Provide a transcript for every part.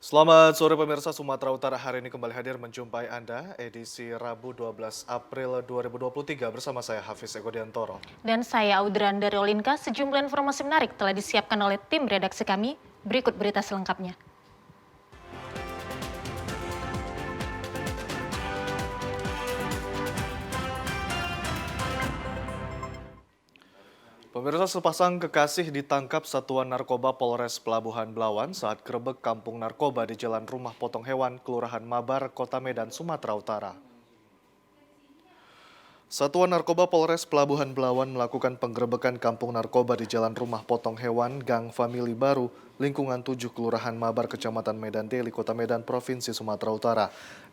Selamat sore pemirsa. Sumatera Utara hari ini kembali hadir menjumpai Anda edisi Rabu 12 April 2023 bersama saya Hafiz Egodiantoro. Dan saya Audran dari Olinka, sejumlah informasi menarik telah disiapkan oleh tim redaksi kami. Berikut berita selengkapnya. Pemirsa, sepasang kekasih ditangkap Satuan Narkoba Polres Pelabuhan Belawan saat gerebek kampung narkoba di Jalan Rumah Potong Hewan, Kelurahan Mabar, Kota Medan, Sumatera Utara. Satuan Narkoba Polres Pelabuhan Belawan melakukan penggerebekan kampung narkoba di Jalan Rumah Potong Hewan, Gang Famili Baru, lingkungan 7 Kelurahan Mabar, Kecamatan Medan Deli, Kota Medan, Provinsi Sumatera Utara.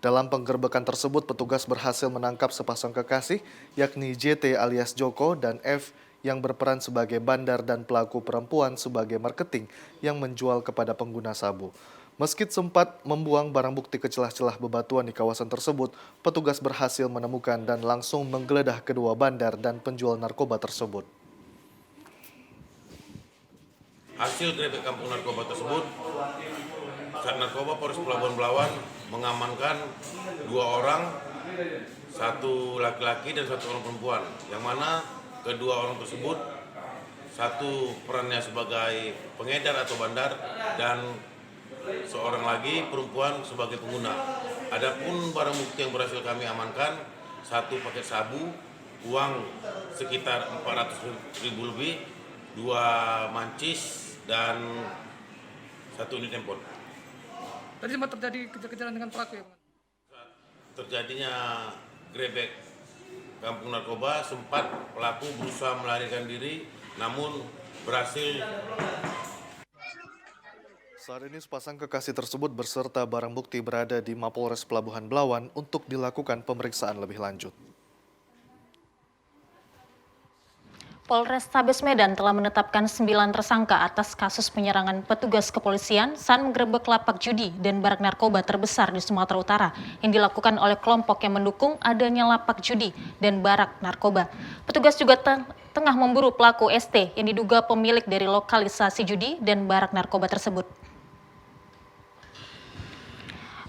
Dalam penggerebekan tersebut, petugas berhasil menangkap sepasang kekasih, yakni JT alias Joko dan F yang berperan sebagai bandar dan pelaku perempuan sebagai marketing yang menjual kepada pengguna sabu. Meski sempat membuang barang bukti ke celah-celah bebatuan di kawasan tersebut, petugas berhasil menemukan dan langsung menggeledah kedua bandar dan penjual narkoba tersebut. Hasil gerebek kampung narkoba tersebut, Sat Narkoba Polres Pelabuhan Belawan mengamankan 2 orang, satu laki-laki dan satu orang perempuan, yang mana kedua orang tersebut satu perannya sebagai pengedar atau bandar dan seorang lagi perempuan sebagai pengguna. Adapun barang bukti yang berhasil kami amankan, satu paket sabu, uang sekitar 400.000 lebih, 2 mancis dan 1 unit handphone. Tadi sempat terjadi kejar-kejaran dengan pelaku ya, Bang? Terjadinya grebek kampung narkoba, sempat pelaku berusaha melarikan diri, namun berhasil. Saat ini sepasang kekasih tersebut beserta barang bukti berada di Mapolres Pelabuhan Belawan untuk dilakukan pemeriksaan lebih lanjut. Polrestabes Medan telah menetapkan 9 tersangka atas kasus penyerangan petugas kepolisian saat menggerebek lapak judi dan barak narkoba terbesar di Sumatera Utara yang dilakukan oleh kelompok yang mendukung adanya lapak judi dan barak narkoba. Petugas juga tengah memburu pelaku ST yang diduga pemilik dari lokalisasi judi dan barak narkoba tersebut.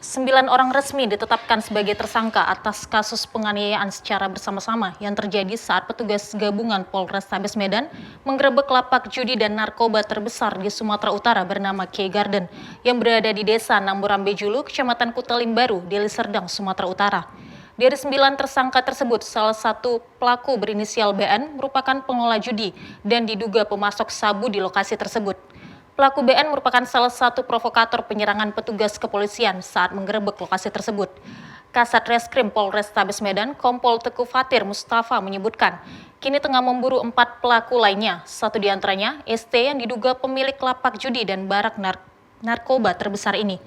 9 orang resmi ditetapkan sebagai tersangka atas kasus penganiayaan secara bersama-sama yang terjadi saat petugas gabungan Polrestabes Medan menggerebek lapak judi dan narkoba terbesar di Sumatera Utara bernama K Garden yang berada di Desa Namburambe Julu, Kecamatan Kutalim Baru, Deli Serdang, Sumatera Utara. Dari 9 tersangka tersebut, salah satu pelaku berinisial BN merupakan pengelola judi dan diduga pemasok sabu di lokasi tersebut. Pelaku BN merupakan salah satu provokator penyerangan petugas kepolisian saat menggerebek lokasi tersebut. Kasat Reskrim Polrestabes Medan, Kompol Teguh Fatir Mustafa menyebutkan, kini tengah memburu 4 pelaku lainnya, satu diantaranya ST yang diduga pemilik lapak judi dan barak narkoba terbesar ini.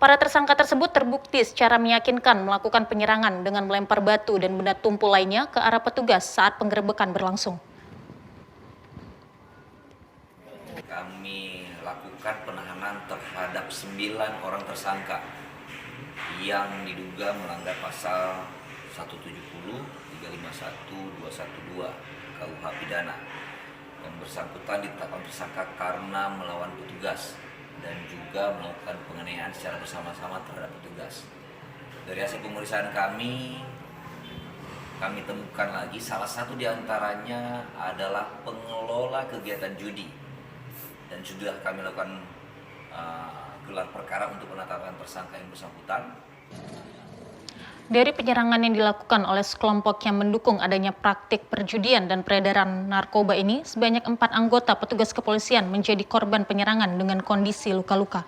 Para tersangka tersebut terbukti secara meyakinkan melakukan penyerangan dengan melempar batu dan benda tumpul lainnya ke arah petugas saat penggerebekan berlangsung. Kami lakukan penahanan terhadap 9 orang tersangka yang diduga melanggar pasal 170, 351, 212 KUH Pidana. Yang bersangkutan ditetapkan tersangka karena melawan petugas dan juga melakukan penganiayaan secara bersama-sama terhadap petugas. Dari hasil pemeriksaan kami temukan lagi salah satu diantaranya adalah pengelola kegiatan judi. Dan sudah kami lakukan gelar perkara untuk penetapan tersangka yang bersangkutan. Dari penyerangan yang dilakukan oleh sekelompok yang mendukung adanya praktik perjudian dan peredaran narkoba ini, sebanyak 4 anggota petugas kepolisian menjadi korban penyerangan dengan kondisi luka-luka.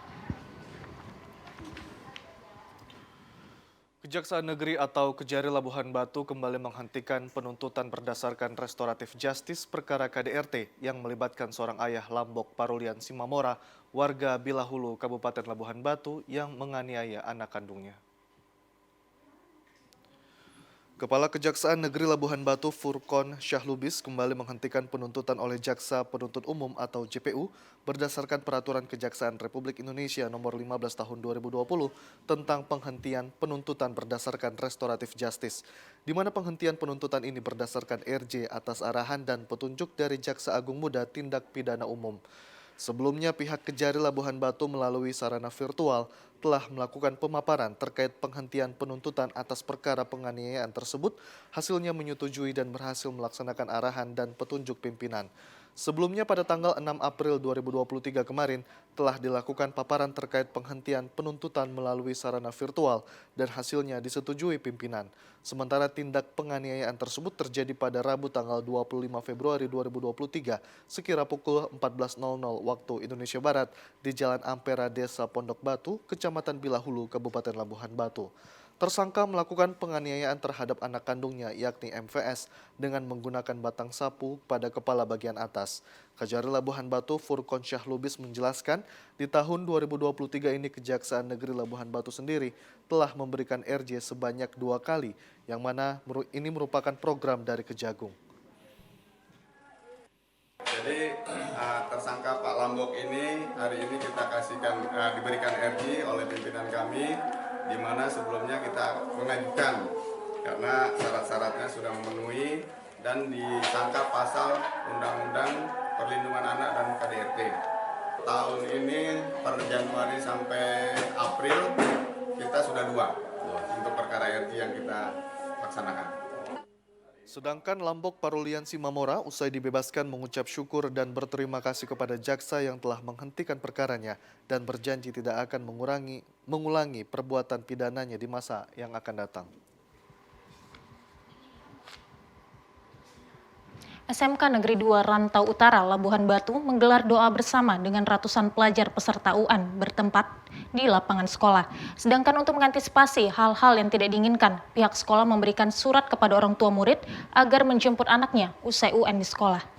Kejaksaan Negeri atau Kejari Labuhan Batu kembali menghentikan penuntutan berdasarkan restoratif justice perkara KDRT yang melibatkan seorang ayah Lambok Parulian Simamora, warga Bilahulu, Kabupaten Labuhan Batu yang menganiaya anak kandungnya. Kepala Kejaksaan Negeri Labuhan Batu Furkon Syahlubis kembali menghentikan penuntutan oleh Jaksa Penuntut Umum atau JPU berdasarkan Peraturan Kejaksaan Republik Indonesia Nomor 15 Tahun 2020 tentang penghentian penuntutan berdasarkan restoratif justice, di mana penghentian penuntutan ini berdasarkan RJ atas arahan dan petunjuk dari Jaksa Agung Muda Tindak Pidana Umum. Sebelumnya pihak Kejari Labuhan Batu melalui sarana virtual telah melakukan pemaparan terkait penghentian penuntutan atas perkara penganiayaan tersebut, hasilnya menyetujui dan berhasil melaksanakan arahan dan petunjuk pimpinan. Sebelumnya pada tanggal 6 April 2023 kemarin telah dilakukan paparan terkait penghentian penuntutan melalui sarana virtual dan hasilnya disetujui pimpinan. Sementara tindak penganiayaan tersebut terjadi pada Rabu tanggal 25 Februari 2023 sekira pukul 14.00 waktu Indonesia Barat di Jalan Ampera, Desa Pondok Batu, Kecamatan Bilahulu, Kabupaten Labuhan Batu. Tersangka melakukan penganiayaan terhadap anak kandungnya yakni MVS dengan menggunakan batang sapu pada kepala bagian atas. Kejari Labuhan Batu Furkon Syahlubis menjelaskan, di tahun 2023 ini Kejaksaan Negeri Labuhan Batu sendiri telah memberikan RJ sebanyak 2 kali, yang mana ini merupakan program dari Kejagung. Jadi tersangka Pak Lambok ini hari ini kita diberikan RJ oleh pimpinan kami, di mana sebelumnya kita mengajukan karena syarat-syaratnya sudah memenuhi dan disangka pasal Undang-Undang Perlindungan Anak dan KDRT. Tahun ini per Januari sampai April kita sudah 2 untuk perkara RJ yang kita laksanakan. Sedangkan Lambok Paruliansi Mamora usai dibebaskan mengucap syukur dan berterima kasih kepada jaksa yang telah menghentikan perkaranya dan berjanji tidak akan mengulangi perbuatan pidananya di masa yang akan datang. SMK Negeri 2 Rantau Utara, Labuhan Batu menggelar doa bersama dengan ratusan pelajar peserta UN bertempat di lapangan sekolah. Sedangkan untuk mengantisipasi hal-hal yang tidak diinginkan, pihak sekolah memberikan surat kepada orang tua murid agar menjemput anaknya usai UN di sekolah.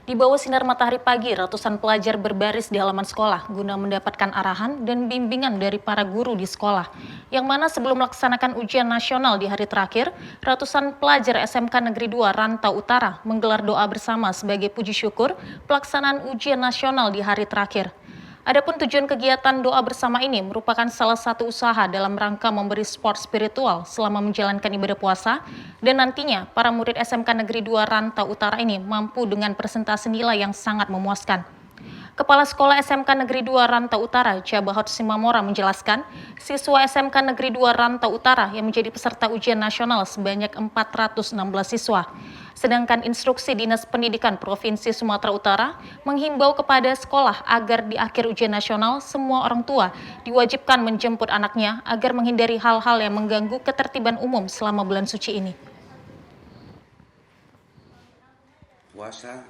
Di bawah sinar matahari pagi, ratusan pelajar berbaris di halaman sekolah guna mendapatkan arahan dan bimbingan dari para guru di sekolah. Yang mana sebelum melaksanakan ujian nasional di hari terakhir, ratusan pelajar SMK Negeri 2 Rantau Utara menggelar doa bersama sebagai puji syukur pelaksanaan ujian nasional di hari terakhir. Adapun tujuan kegiatan doa bersama ini merupakan salah satu usaha dalam rangka memberi support spiritual selama menjalankan ibadah puasa, dan nantinya para murid SMK Negeri 2 Rantau Utara ini mampu dengan presentasi nilai yang sangat memuaskan. Kepala Sekolah SMK Negeri 2 Rantau Utara, Jabahot Simamora menjelaskan, siswa SMK Negeri 2 Rantau Utara yang menjadi peserta ujian nasional sebanyak 416 siswa. Sedangkan instruksi Dinas Pendidikan Provinsi Sumatera Utara menghimbau kepada sekolah agar di akhir ujian nasional semua orang tua diwajibkan menjemput anaknya agar menghindari hal-hal yang mengganggu ketertiban umum selama bulan suci ini. Puasa,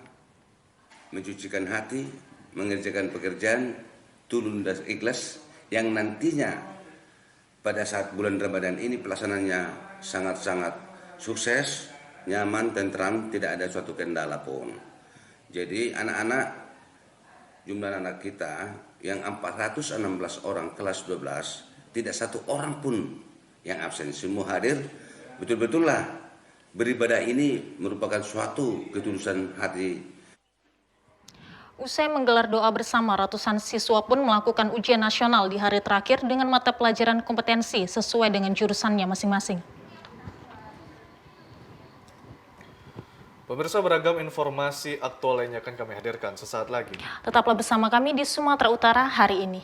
mencucikan hati, mengerjakan pekerjaan, tulus dan ikhlas yang nantinya pada saat bulan Ramadan ini pelaksanaannya sangat-sangat sukses, nyaman, tentram, tidak ada suatu kendala pun. Jadi anak-anak, jumlah anak kita yang 416 orang kelas 12, tidak satu orang pun yang absen, semua hadir. Betul-betullah beribadah ini merupakan suatu ketulusan hati. Usai menggelar doa bersama, ratusan siswa pun melakukan ujian nasional di hari terakhir dengan mata pelajaran kompetensi sesuai dengan jurusannya masing-masing. Pemirsa, beragam informasi aktual lainnya akan kami hadirkan sesaat lagi. Tetaplah bersama kami di Sumatera Utara hari ini.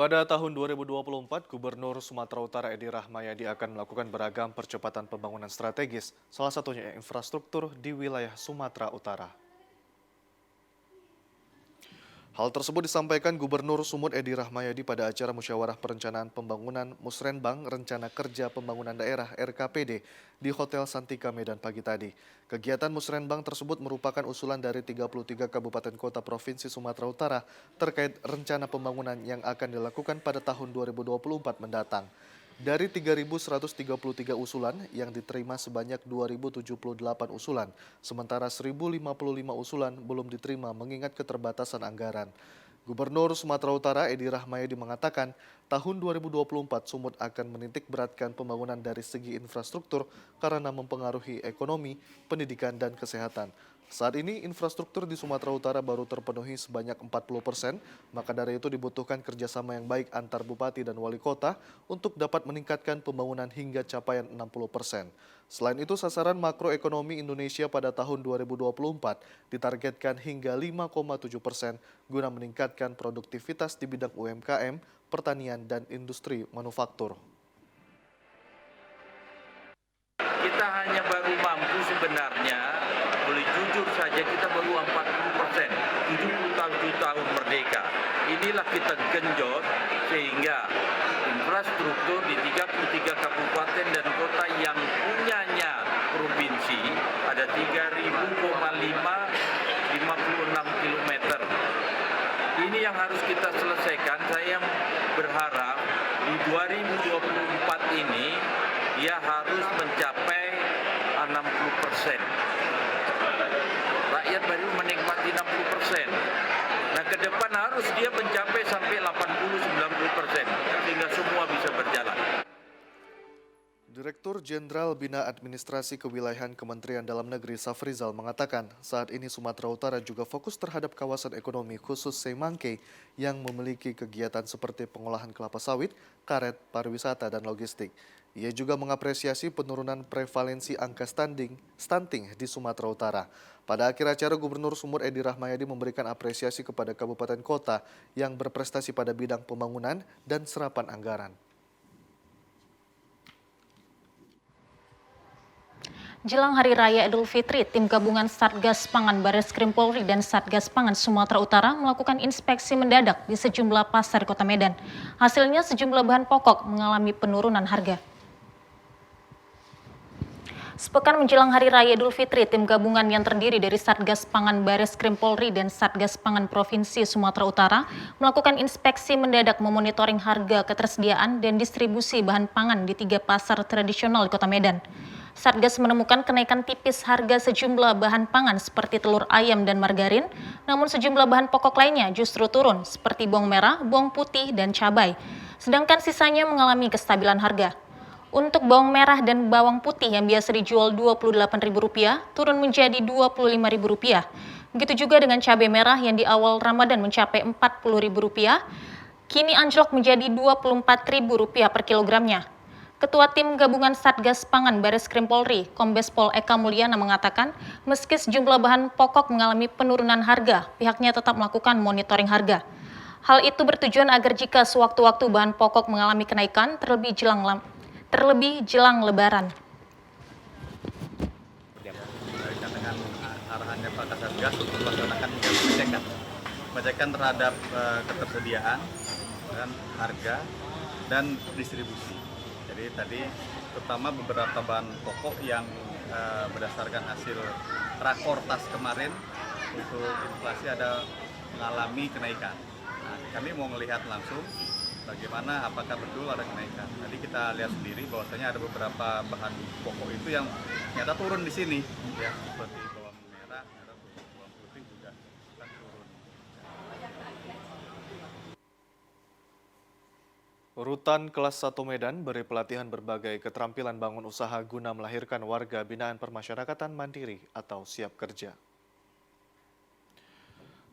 Pada tahun 2024, Gubernur Sumatera Utara Edi Rahmayadi akan melakukan beragam percepatan pembangunan strategis, salah satunya infrastruktur di wilayah Sumatera Utara. Hal tersebut disampaikan Gubernur Sumut Edi Rahmayadi pada acara Musyawarah Perencanaan Pembangunan Musrenbang Rencana Kerja Pembangunan Daerah RKPD di Hotel Santika Medan pagi tadi. Kegiatan Musrenbang tersebut merupakan usulan dari 33 kabupaten kota Provinsi Sumatera Utara terkait rencana pembangunan yang akan dilakukan pada tahun 2024 mendatang. Dari 3.133 usulan yang diterima sebanyak 2.078 usulan, sementara 1.055 usulan belum diterima mengingat keterbatasan anggaran. Gubernur Sumatera Utara Edi Rahmayadi mengatakan, tahun 2024 Sumut akan menitik beratkan pembangunan dari segi infrastruktur karena mempengaruhi ekonomi, pendidikan, dan kesehatan. Saat ini infrastruktur di Sumatera Utara baru terpenuhi sebanyak 40%, maka dari itu dibutuhkan kerjasama yang baik antar bupati dan wali kota untuk dapat meningkatkan pembangunan hingga capaian 60%. Selain itu, sasaran makroekonomi Indonesia pada tahun 2024 ditargetkan hingga 5,7% guna meningkatkan produktivitas di bidang UMKM, pertanian, dan industri manufaktur. Kita hanya baru mampu sebenarnya, boleh jujur saja kita baru 40%, 70 tahun merdeka. Inilah kita genjot sehingga infrastruktur di 33 kabupaten dan kota yang punyanya provinsi ada 3.556 km. Ini yang harus kita selesaikan. Saya berharap di 2024 ini dia harus mencapai 60%. Rakyat baru menikmati 60%. Nah, ke depan harus dia mencapai sampai 80-90% sehingga semua bisa berjalan. Direktur Jenderal Bina Administrasi Kewilayahan Kementerian Dalam Negeri Safrizal mengatakan saat ini Sumatera Utara juga fokus terhadap kawasan ekonomi khusus Semangke yang memiliki kegiatan seperti pengolahan kelapa sawit, karet, pariwisata, dan logistik. Ia juga mengapresiasi penurunan prevalensi angka stunting di Sumatera Utara. Pada akhir acara, Gubernur Sumur Edi Rahmayadi memberikan apresiasi kepada kabupaten kota yang berprestasi pada bidang pembangunan dan serapan anggaran. Jelang Hari Raya Idul Fitri, tim gabungan Satgas Pangan Bareskrim Polri dan Satgas Pangan Sumatera Utara melakukan inspeksi mendadak di sejumlah pasar Kota Medan. Hasilnya sejumlah bahan pokok mengalami penurunan harga. Sepekan menjelang Hari Raya Idul Fitri, tim gabungan yang terdiri dari Satgas Pangan Bareskrim Polri dan Satgas Pangan Provinsi Sumatera Utara melakukan inspeksi mendadak memonitoring harga ketersediaan dan distribusi bahan pangan di 3 pasar tradisional di Kota Medan. Satgas menemukan kenaikan tipis harga sejumlah bahan pangan seperti telur ayam dan margarin, namun sejumlah bahan pokok lainnya justru turun seperti bawang merah, bawang putih, dan cabai. Sedangkan sisanya mengalami kestabilan harga. Untuk bawang merah dan bawang putih yang biasa dijual Rp28.000 turun menjadi Rp25.000. Begitu juga dengan cabai merah yang di awal Ramadan mencapai Rp40.000, kini anjlok menjadi Rp24.000 per kilogramnya. Ketua Tim Gabungan Satgas Pangan Bareskrim Polri, Kombes Pol Eka Mulyana mengatakan, meski sejumlah bahan pokok mengalami penurunan harga, pihaknya tetap melakukan monitoring harga. Hal itu bertujuan agar jika sewaktu-waktu bahan pokok mengalami kenaikan, terlebih jelang Lebaran. Dengan arahannya Pak Kasatgas untuk melaksanakan pengecekan terhadap ketersediaan dan harga dan distribusi. Jadi tadi terutama beberapa bahan pokok yang berdasarkan hasil rakortas kemarin untuk inflasi ada mengalami kenaikan. Nah, kami mau melihat langsung bagaimana apakah betul ada kenaikan. Tadi kita lihat sendiri bahwasanya ada beberapa bahan pokok itu yang ternyata turun di sini, ya seperti bawang merah, bawang putih juga kan turun. Rutan kelas 1 Medan beri pelatihan berbagai keterampilan bangun usaha guna melahirkan warga binaan permasyarakatan mandiri atau siap kerja.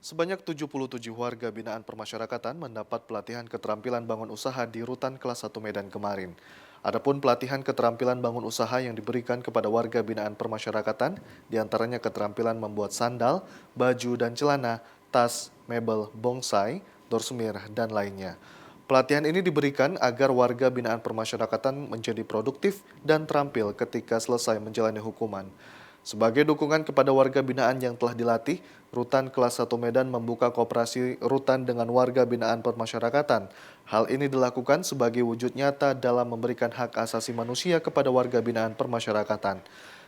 Sebanyak 77 warga binaan permasyarakatan mendapat pelatihan keterampilan bangun usaha di Rutan kelas 1 Medan kemarin. Adapun pelatihan keterampilan bangun usaha yang diberikan kepada warga binaan permasyarakatan, diantaranya keterampilan membuat sandal, baju dan celana, tas, mebel, bonsai, dorsemir, dan lainnya. Pelatihan ini diberikan agar warga binaan permasyarakatan menjadi produktif dan terampil ketika selesai menjalani hukuman. Sebagai dukungan kepada warga binaan yang telah dilatih, Rutan kelas 1 Medan membuka koperasi rutan dengan warga binaan permasyarakatan. Hal ini dilakukan sebagai wujud nyata dalam memberikan hak asasi manusia kepada warga binaan permasyarakatan.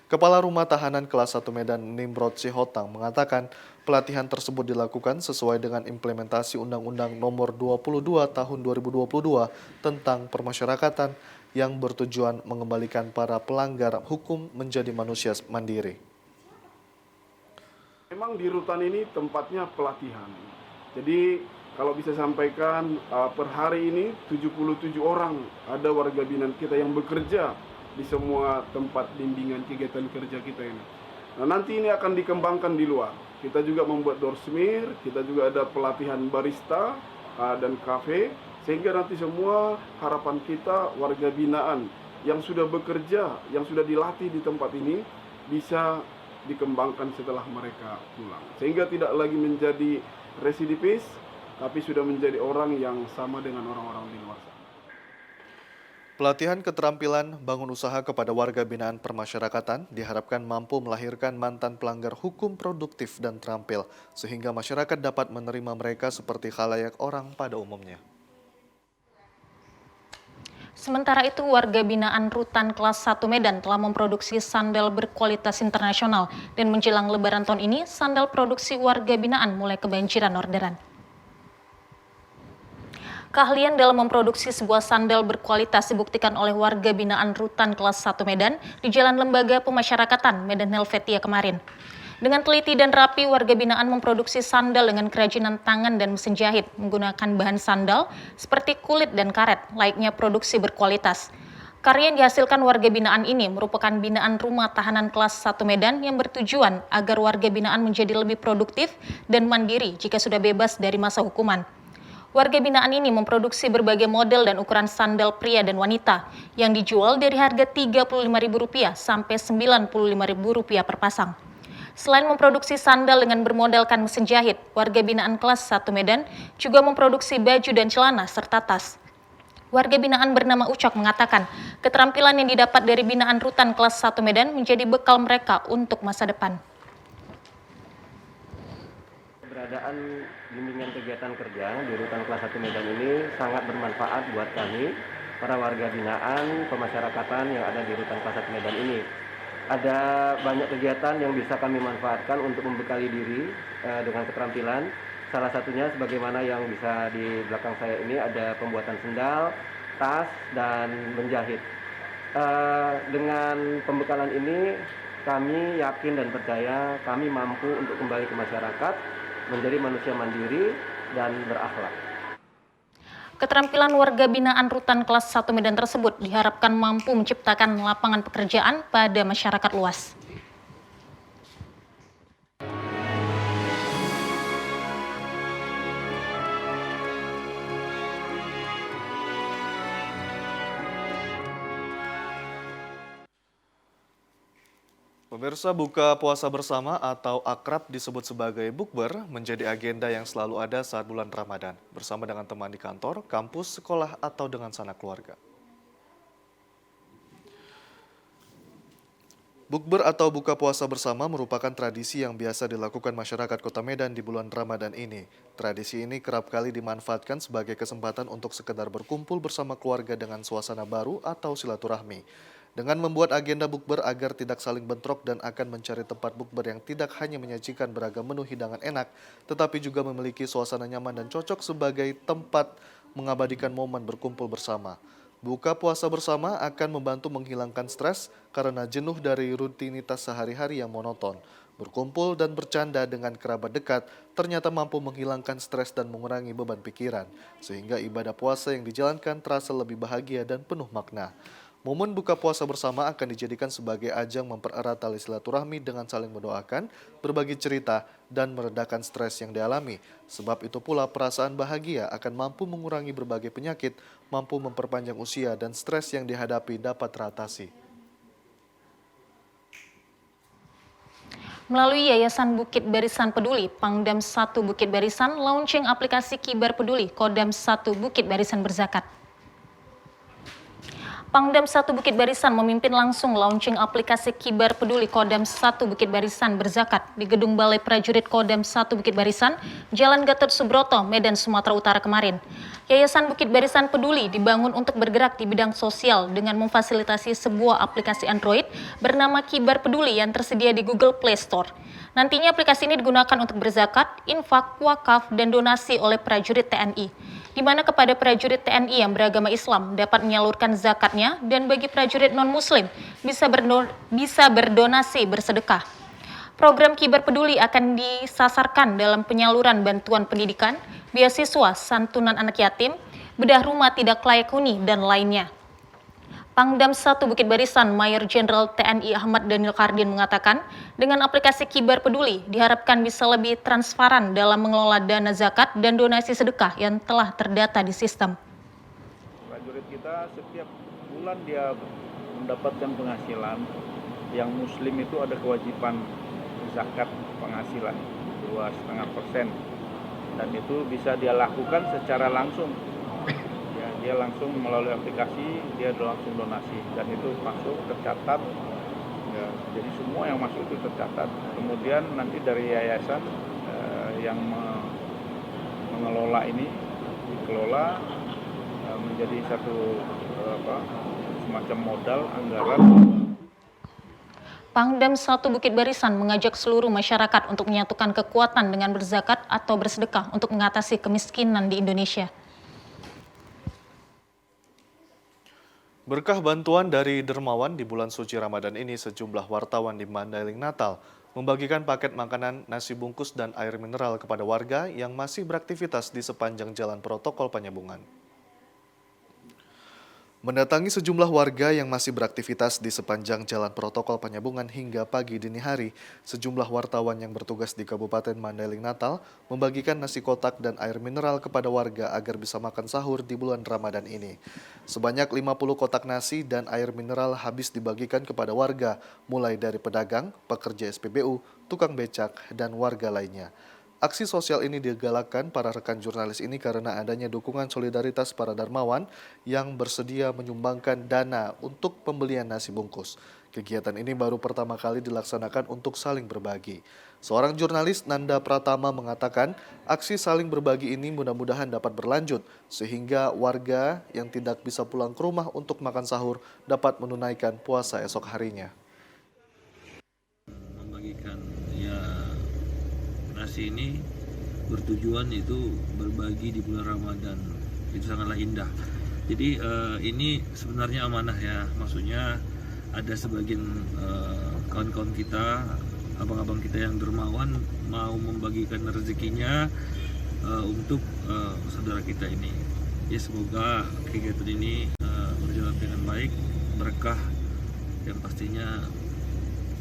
Kepala Rumah Tahanan kelas 1 Medan Nimrod Sihotang mengatakan pelatihan tersebut dilakukan sesuai dengan implementasi Undang-Undang Nomor 22 Tahun 2022 tentang permasyarakatan yang bertujuan mengembalikan para pelanggar hukum menjadi manusia mandiri. Memang di rutan ini tempatnya pelatihan. Jadi kalau bisa sampaikan per hari ini 77 orang ada warga binaan kita yang bekerja di semua tempat bimbingan kegiatan kerja kita ini. Nah, nanti ini akan dikembangkan di luar. Kita juga membuat door smear, kita juga ada pelatihan barista dan kafe, sehingga nanti semua harapan kita warga binaan yang sudah bekerja, yang sudah dilatih di tempat ini bisa dikembangkan setelah mereka pulang. Sehingga tidak lagi menjadi residivis, tapi sudah menjadi orang yang sama dengan orang-orang di luar sana. Pelatihan keterampilan bangun usaha kepada warga binaan permasyarakatan diharapkan mampu melahirkan mantan pelanggar hukum produktif dan terampil, sehingga masyarakat dapat menerima mereka seperti khalayak orang pada umumnya. Sementara itu, warga binaan Rutan Kelas 1 Medan telah memproduksi sandal berkualitas internasional dan menjelang Lebaran tahun ini, sandal produksi warga binaan mulai kebanjiran orderan. Keahlian dalam memproduksi sebuah sandal berkualitas dibuktikan oleh warga binaan Rutan Kelas 1 Medan di Jalan Lembaga Pemasyarakatan Medan Helvetia kemarin. Dengan teliti dan rapi, warga binaan memproduksi sandal dengan kerajinan tangan dan mesin jahit menggunakan bahan sandal seperti kulit dan karet, layaknya produksi berkualitas. Karya yang dihasilkan warga binaan ini merupakan binaan rumah tahanan kelas 1 Medan yang bertujuan agar warga binaan menjadi lebih produktif dan mandiri jika sudah bebas dari masa hukuman. Warga binaan ini memproduksi berbagai model dan ukuran sandal pria dan wanita yang dijual dari harga Rp35.000 sampai Rp95.000 per pasang. Selain memproduksi sandal dengan bermodalkan mesin jahit, warga binaan kelas 1 Medan juga memproduksi baju dan celana serta tas. Warga binaan bernama Ucok mengatakan, keterampilan yang didapat dari binaan Rutan Kelas 1 Medan menjadi bekal mereka untuk masa depan. Keberadaan bimbingan kegiatan kerja di Rutan Kelas 1 Medan ini sangat bermanfaat buat kami, para warga binaan pemasyarakatan yang ada di Rutan Kelas 1 Medan ini. Ada banyak kegiatan yang bisa kami manfaatkan untuk membekali diri dengan keterampilan. Salah satunya sebagaimana yang bisa di belakang saya ini ada pembuatan sendal, tas, dan menjahit. Dengan pembekalan ini kami yakin dan percaya kami mampu untuk kembali ke masyarakat, menjadi manusia mandiri dan berakhlak. Keterampilan warga binaan Rutan Kelas 1 Medan tersebut diharapkan mampu menciptakan lapangan pekerjaan pada masyarakat luas. Pemirsa, buka puasa bersama atau akrab disebut sebagai bukber menjadi agenda yang selalu ada saat bulan Ramadan, bersama dengan teman di kantor, kampus, sekolah, atau dengan sanak keluarga. Bukber atau buka puasa bersama merupakan tradisi yang biasa dilakukan masyarakat Kota Medan di bulan Ramadan ini. Tradisi ini kerap kali dimanfaatkan sebagai kesempatan untuk sekedar berkumpul bersama keluarga dengan suasana baru atau silaturahmi. Dengan membuat agenda bukber agar tidak saling bentrok dan akan mencari tempat bukber yang tidak hanya menyajikan beragam menu hidangan enak, tetapi juga memiliki suasana nyaman dan cocok sebagai tempat mengabadikan momen berkumpul bersama. Buka puasa bersama akan membantu menghilangkan stres karena jenuh dari rutinitas sehari-hari yang monoton. Berkumpul dan bercanda dengan kerabat dekat ternyata mampu menghilangkan stres dan mengurangi beban pikiran, sehingga ibadah puasa yang dijalankan terasa lebih bahagia dan penuh makna. Momen buka puasa bersama akan dijadikan sebagai ajang mempererat tali silaturahmi dengan saling mendoakan, berbagi cerita, dan meredakan stres yang dialami. Sebab itu pula perasaan bahagia akan mampu mengurangi berbagai penyakit, mampu memperpanjang usia, dan stres yang dihadapi dapat teratasi. Melalui Yayasan Bukit Barisan Peduli, Pangdam 1 Bukit Barisan launching aplikasi Kibar Peduli, Kodam 1 Bukit Barisan berzakat. Pangdam 1 Bukit Barisan memimpin langsung launching aplikasi Kibar Peduli Kodam 1 Bukit Barisan berzakat di Gedung Balai Prajurit Kodam 1 Bukit Barisan, Jalan Gatot Subroto, Medan, Sumatera Utara kemarin. Yayasan Bukit Barisan Peduli dibangun untuk bergerak di bidang sosial dengan memfasilitasi sebuah aplikasi Android bernama Kibar Peduli yang tersedia di Google Play Store. Nantinya aplikasi ini digunakan untuk berzakat, infak, wakaf, dan donasi oleh prajurit TNI, di mana kepada prajurit TNI yang beragama Islam dapat menyalurkan zakatnya dan bagi prajurit non-muslim bisa berdonasi bersedekah. Program Kibar Peduli akan disasarkan dalam penyaluran bantuan pendidikan, beasiswa, santunan anak yatim, bedah rumah tidak layak huni, dan lainnya. Pangdam 1 Bukit Barisan Mayor Jenderal TNI Ahmad Daniel Kardin mengatakan, dengan aplikasi Kibar Peduli diharapkan bisa lebih transparan dalam mengelola dana zakat dan donasi sedekah yang telah terdata di sistem. Prajurit kita setiap bulan dia mendapatkan penghasilan. Yang Muslim itu ada kewajiban zakat penghasilan 2,5%, dan itu bisa dia lakukan secara langsung. Dia langsung melalui aplikasi, dia langsung donasi, dan itu masuk tercatat. Ya, jadi semua yang masuk itu tercatat. Kemudian nanti dari yayasan yang mengelola ini dikelola menjadi satu semacam modal anggaran. Pangdam 1 Bukit Barisan mengajak seluruh masyarakat untuk menyatukan kekuatan dengan berzakat atau bersedekah untuk mengatasi kemiskinan di Indonesia. Berkah bantuan dari dermawan di bulan suci Ramadan ini, sejumlah wartawan di Mandailing Natal membagikan paket makanan, nasi bungkus, dan air mineral kepada warga yang masih beraktivitas di sepanjang jalan protokol Penyambungan. Mendatangi sejumlah warga yang masih beraktivitas di sepanjang jalan protokol Penyambungan hingga pagi dini hari, sejumlah wartawan yang bertugas di Kabupaten Mandailing Natal membagikan nasi kotak dan air mineral kepada warga agar bisa makan sahur di bulan Ramadan ini. Sebanyak 50 kotak nasi dan air mineral habis dibagikan kepada warga, mulai dari pedagang, pekerja SPBU, tukang becak, dan warga lainnya. Aksi sosial ini digalakkan para rekan jurnalis ini karena adanya dukungan solidaritas para dermawan yang bersedia menyumbangkan dana untuk pembelian nasi bungkus. Kegiatan ini baru pertama kali dilaksanakan untuk saling berbagi. Seorang jurnalis, Nanda Pratama, mengatakan aksi saling berbagi ini mudah-mudahan dapat berlanjut sehingga warga yang tidak bisa pulang ke rumah untuk makan sahur dapat menunaikan puasa esok harinya. Membagikan nasi ini bertujuan itu berbagi di bulan Ramadan, itu sangatlah indah. Jadi ini sebenarnya amanah ya, maksudnya ada sebagian kawan-kawan kita, abang-abang kita yang dermawan mau membagikan rezekinya untuk saudara kita ini. Ya semoga kegiatan ini berjalan dengan baik, berkah, yang pastinya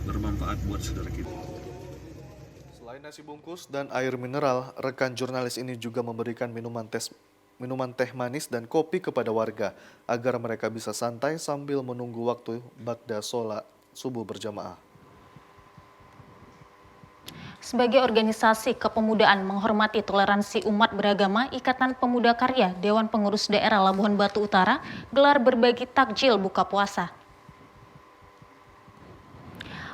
bermanfaat buat saudara kita. Selain nasi bungkus dan air mineral, rekan jurnalis ini juga memberikan minuman teh manis dan kopi kepada warga agar mereka bisa santai sambil menunggu waktu ba'da sholat subuh berjamaah. Sebagai organisasi kepemudaan menghormati toleransi umat beragama, Ikatan Pemuda Karya Dewan Pengurus Daerah Labuhan Batu Utara gelar berbagi takjil buka puasa.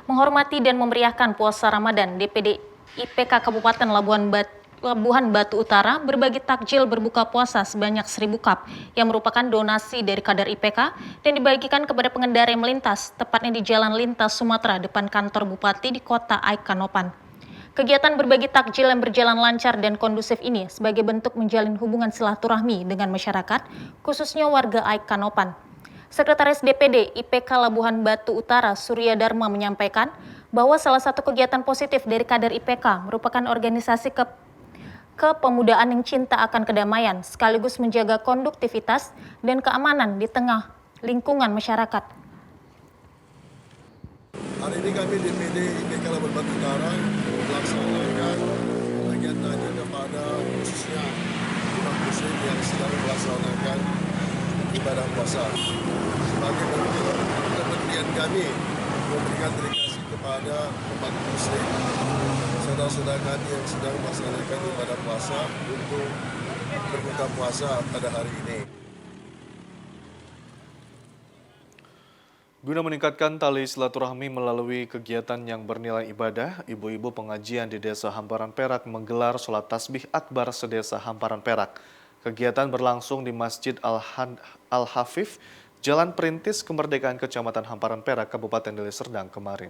Menghormati dan memeriahkan puasa Ramadan, DPD IPK Kabupaten Labuhan Batu Utara berbagi takjil berbuka puasa sebanyak 1.000 cup yang merupakan donasi dari kader IPK dan dibagikan kepada pengendara yang melintas, tepatnya di Jalan Lintas Sumatera depan kantor Bupati di Kota Aikanopan. Kegiatan berbagi takjil yang berjalan lancar dan kondusif ini sebagai bentuk menjalin hubungan silaturahmi dengan masyarakat, khususnya warga Aikanopan. Sekretaris DPD IPK Labuhan Batu Utara Surya Dharma menyampaikan bahwa salah satu kegiatan positif dari kader IPK merupakan organisasi kepemudaan yang cinta akan kedamaian sekaligus menjaga konduktivitas dan keamanan di tengah lingkungan masyarakat. Hari ini kami DPD IPK Labuhan Batu Utara melaksanakan kegiatannya kepada khususnya umat muslim yang sedang melaksanakan ibadah puasa. Sebagai bentuk kepedulian kami memberikan dedikasi kepada umat muslim, saudara-saudara kami yang sedang melaksanakan ibadah puasa untuk berbuka puasa pada hari ini. Guna meningkatkan tali silaturahmi melalui kegiatan yang bernilai ibadah, ibu-ibu pengajian di Desa Hamparan Perak menggelar sholat tasbih akbar sedesa Hamparan Perak. Kegiatan berlangsung di Masjid Al-Hafif, Jalan Perintis Kemerdekaan Kecamatan Hamparan Perak, Kabupaten Deli Serdang kemarin.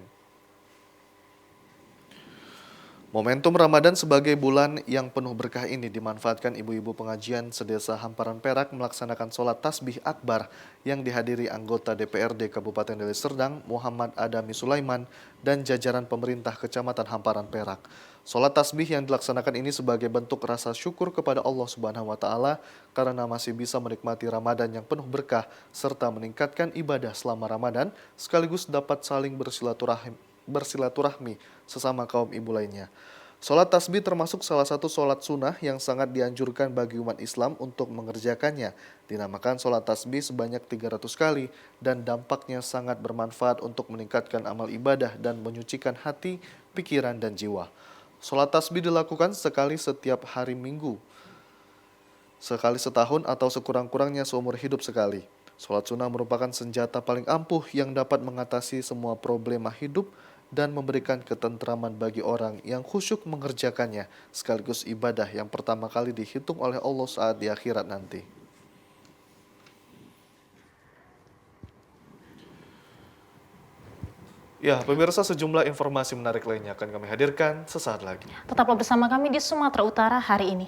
Momentum Ramadan sebagai bulan yang penuh berkah ini dimanfaatkan ibu-ibu pengajian sedesa Hamparan Perak melaksanakan sholat tasbih akbar yang dihadiri anggota DPRD Kabupaten Deli Serdang Muhammad Adami Sulaiman dan jajaran pemerintah Kecamatan Hamparan Perak. Sholat tasbih yang dilaksanakan ini sebagai bentuk rasa syukur kepada Allah Subhanahu wa Ta'ala karena masih bisa menikmati Ramadan yang penuh berkah serta meningkatkan ibadah selama Ramadan, sekaligus dapat saling bersilaturahmi sesama kaum ibu lainnya. Sholat tasbih termasuk salah satu sholat sunnah yang sangat dianjurkan bagi umat Islam untuk mengerjakannya. Dinamakan sholat tasbih sebanyak 300 kali dan dampaknya sangat bermanfaat untuk meningkatkan amal ibadah dan menyucikan hati, pikiran, dan jiwa. Sholat tasbih dilakukan sekali setiap hari Minggu, sekali setahun atau sekurang-kurangnya seumur hidup sekali. Sholat sunnah merupakan senjata paling ampuh yang dapat mengatasi semua problema hidup dan memberikan ketentraman bagi orang yang khusyuk mengerjakannya, sekaligus ibadah yang pertama kali dihitung oleh Allah saat di akhirat nanti. Ya, pemirsa, sejumlah informasi menarik lainnya akan kami hadirkan sesaat lagi. Tetaplah bersama kami di Sumatera Utara hari ini.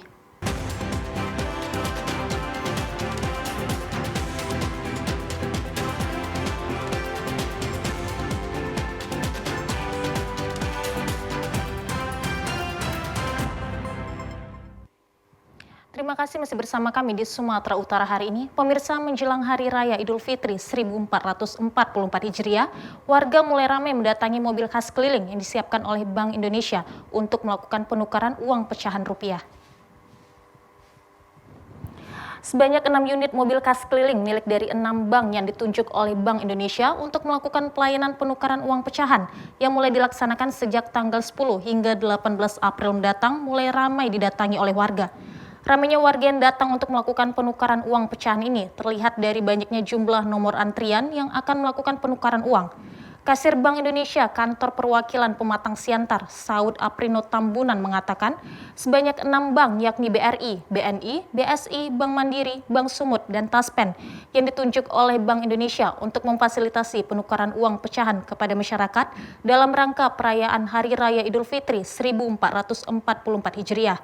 Terima kasih masih bersama kami di Sumatera Utara hari ini. Pemirsa, menjelang Hari Raya Idul Fitri 1444 Hijriah, warga mulai ramai mendatangi mobil khas keliling yang disiapkan oleh Bank Indonesia untuk melakukan penukaran uang pecahan rupiah. Sebanyak 6 unit mobil khas keliling milik dari 6 bank yang ditunjuk oleh Bank Indonesia untuk melakukan pelayanan penukaran uang pecahan yang mulai dilaksanakan sejak tanggal 10 hingga 18 April mendatang mulai ramai didatangi oleh warga. Ramainya warga yang datang untuk melakukan penukaran uang pecahan ini terlihat dari banyaknya jumlah nomor antrian yang akan melakukan penukaran uang. Kasir Bank Indonesia Kantor Perwakilan Pematang Siantar, Saud Aprino Tambunan mengatakan sebanyak 6 bank yakni BRI, BNI, BSI, Bank Mandiri, Bank Sumut, dan Taspen yang ditunjuk oleh Bank Indonesia untuk memfasilitasi penukaran uang pecahan kepada masyarakat dalam rangka perayaan Hari Raya Idul Fitri 1444 Hijriah.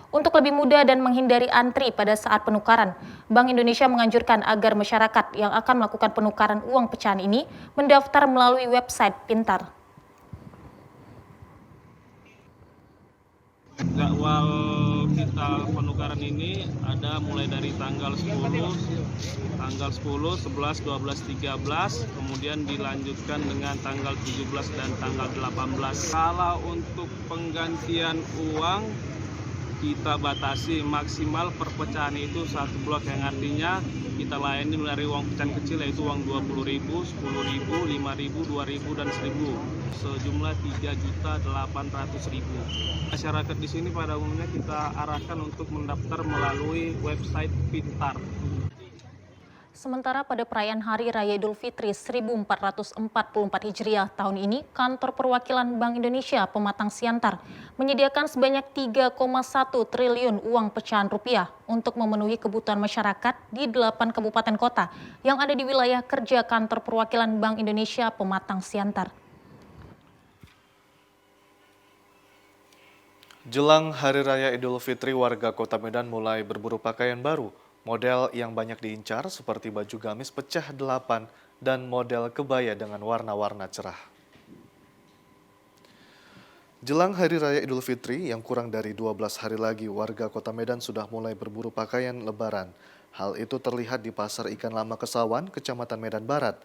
Untuk lebih mudah dan menghindari antri pada saat penukaran, Bank Indonesia menganjurkan agar masyarakat yang akan melakukan penukaran uang pecahan ini mendaftar melalui website Pintar. Jadwal kita penukaran ini ada mulai dari tanggal 10, 11, 12, 13, kemudian dilanjutkan dengan tanggal 17 dan tanggal 18. Kalau untuk penggantian uang, kita batasi maksimal perpecahan itu 1 blok, yang artinya kita layani dari uang pecahan kecil yaitu uang 20.000, 10.000, 5.000, 2.000, dan 1.000 sejumlah 3.800.000. Masyarakat di sini pada umumnya kita arahkan untuk mendaftar melalui website Pintar. Sementara pada perayaan Hari Raya Idul Fitri 1444 Hijriah tahun ini, Kantor Perwakilan Bank Indonesia Pematang Siantar menyediakan sebanyak 3,1 triliun uang pecahan rupiah untuk memenuhi kebutuhan masyarakat di 8 kabupaten kota yang ada di wilayah kerja Kantor Perwakilan Bank Indonesia Pematang Siantar. Jelang Hari Raya Idul Fitri, warga Kota Medan mulai berburu pakaian baru. Model yang banyak diincar seperti baju gamis pecah 8 dan model kebaya dengan warna-warna cerah. Jelang Hari Raya Idul Fitri yang kurang dari 12 hari lagi, warga Kota Medan sudah mulai berburu pakaian lebaran. Hal itu terlihat di Pasar Ikan Lama Kesawan, Kecamatan Medan Barat.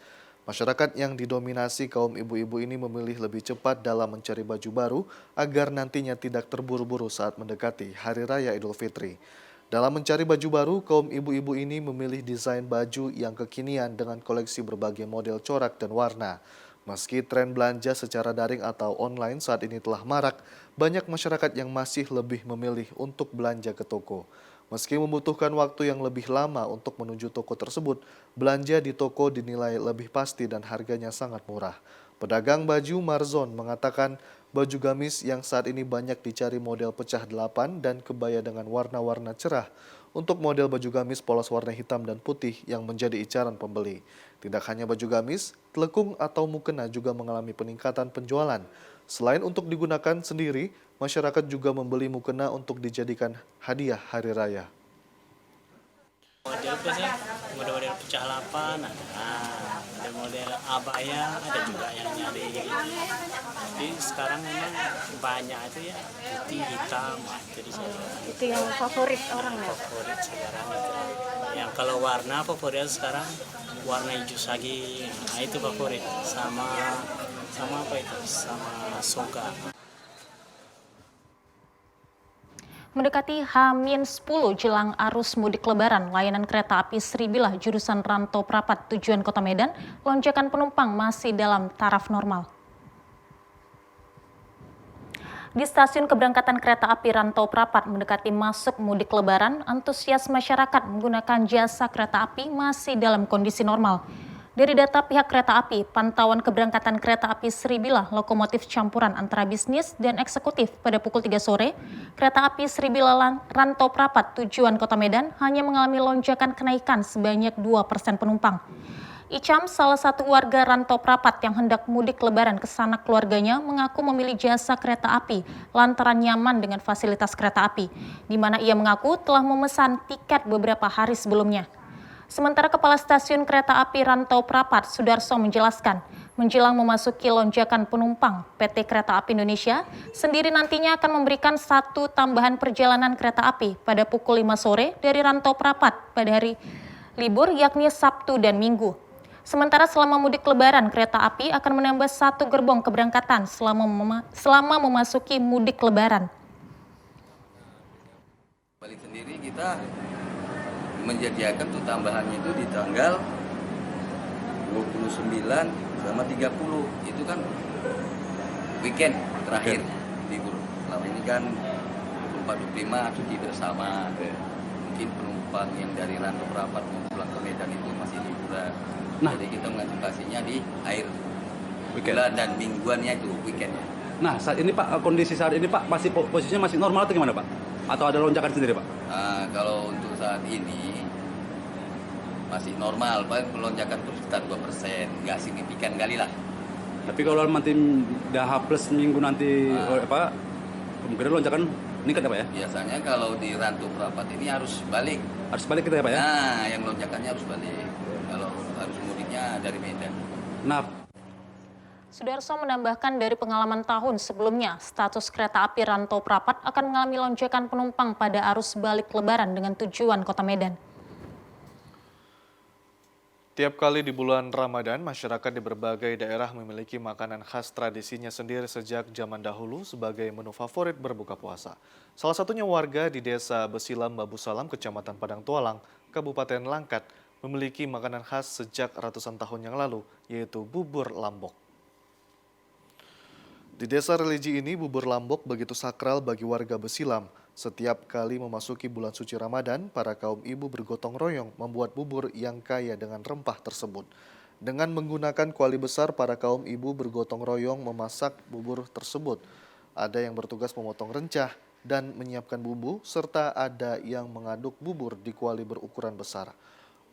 Masyarakat yang didominasi kaum ibu-ibu ini memilih lebih cepat dalam mencari baju baru agar nantinya tidak terburu-buru saat mendekati Hari Raya Idul Fitri. Dalam mencari baju baru, kaum ibu-ibu ini memilih desain baju yang kekinian dengan koleksi berbagai model corak dan warna. Meski tren belanja secara daring atau online saat ini telah marak, banyak masyarakat yang masih lebih memilih untuk belanja ke toko. Meski membutuhkan waktu yang lebih lama untuk menuju toko tersebut, belanja di toko dinilai lebih pasti dan harganya sangat murah. Pedagang baju Marzon mengatakan baju gamis yang saat ini banyak dicari model pecah 8 dan kebaya dengan warna-warna cerah. Untuk model baju gamis polos warna hitam dan putih yang menjadi incaran pembeli. Tidak hanya baju gamis, telekung atau mukena juga mengalami peningkatan penjualan. Selain untuk digunakan sendiri, masyarakat juga membeli mukena untuk dijadikan hadiah hari raya. Model biasanya model pecah 8 ada, model abaya ada juga yang nyari Tapi sekarang memang banyak itu ya putih, hitam, jadi saya Itu yang favorit orang ya? favorit sekarang itu. Yang kalau warna favorit sekarang warna hijau sagi, nah itu favorit sama apa itu? Sama soga. Mendekati H-10 jelang arus mudik lebaran, layanan kereta api Sribilah jurusan Rantau Prapat tujuan Kota Medan, lonjakan penumpang masih dalam taraf normal. Di stasiun keberangkatan kereta api Rantau Prapat mendekati masuk mudik lebaran, antusias masyarakat menggunakan jasa kereta api masih dalam kondisi normal. Dari data pihak kereta api, pantauan keberangkatan kereta api Sribilah lokomotif campuran antara bisnis dan eksekutif pada pukul 3 sore, kereta api Sribilah Rantau Prapat tujuan Kota Medan hanya mengalami lonjakan kenaikan sebanyak 2% penumpang. Icam, salah satu warga Rantau Prapat yang hendak mudik lebaran ke sanak keluarganya, mengaku memilih jasa kereta api lantaran nyaman dengan fasilitas kereta api, di mana ia mengaku telah memesan tiket beberapa hari sebelumnya. Sementara Kepala Stasiun Kereta Api Rantau Prapat, Sudarso menjelaskan, menjelang memasuki lonjakan penumpang, PT Kereta Api Indonesia sendiri nantinya akan memberikan satu tambahan perjalanan kereta api pada pukul 5 sore dari Rantau Prapat pada hari libur yakni Sabtu dan Minggu. Sementara selama mudik lebaran, kereta api akan menambah satu gerbong keberangkatan selama memasuki mudik lebaran. Balik sendiri kita menjadikan untuk tambahannya itu di tanggal 29 sama 30. Itu kan weekend terakhir libur. Selama ini kan 24-25 cuti bersama. Mungkin penumpang yang dari Rantau Prapat mau pulang ke Medan itu masih liburan. Jadi kita mengantisipasinya di akhir bulan dan mingguannya itu weekendnya. Nah, saat ini Pak, kondisi saat ini Pak, masih posisinya masih normal atau gimana Pak? Atau ada lonjakan sendiri Pak? Kalau untuk saat ini masih normal, Pak, lonjakan itu sekitar 2%, nggak signifikan kali lah. Tapi kalau nanti dah plus minggu nanti kemungkinan lonjakan meningkat ya Pak ya? Biasanya kalau di Rantau Prapat ini harus balik. Harus balik kita ya Pak ya? Nah, yang lonjakannya harus balik. Kalau harus mudiknya dari Medan. Nah, Sudarso menambahkan dari pengalaman tahun sebelumnya, status kereta api Rantau Prapat akan mengalami lonjakan penumpang pada arus balik lebaran dengan tujuan Kota Medan. Tiap kali di bulan Ramadan, masyarakat di berbagai daerah memiliki makanan khas tradisinya sendiri sejak zaman dahulu sebagai menu favorit berbuka puasa. Salah satunya warga di Desa Besilam, Babu Salam, Kecamatan Padang Tualang, Kabupaten Langkat, memiliki makanan khas sejak ratusan tahun yang lalu, yaitu bubur lambok. Di desa religi ini, bubur lambok begitu sakral bagi warga Besilam. Setiap kali memasuki bulan suci Ramadan, para kaum ibu bergotong royong membuat bubur yang kaya dengan rempah tersebut. Dengan menggunakan kuali besar, para kaum ibu bergotong royong memasak bubur tersebut. Ada yang bertugas memotong rencah dan menyiapkan bumbu, serta ada yang mengaduk bubur di kuali berukuran besar.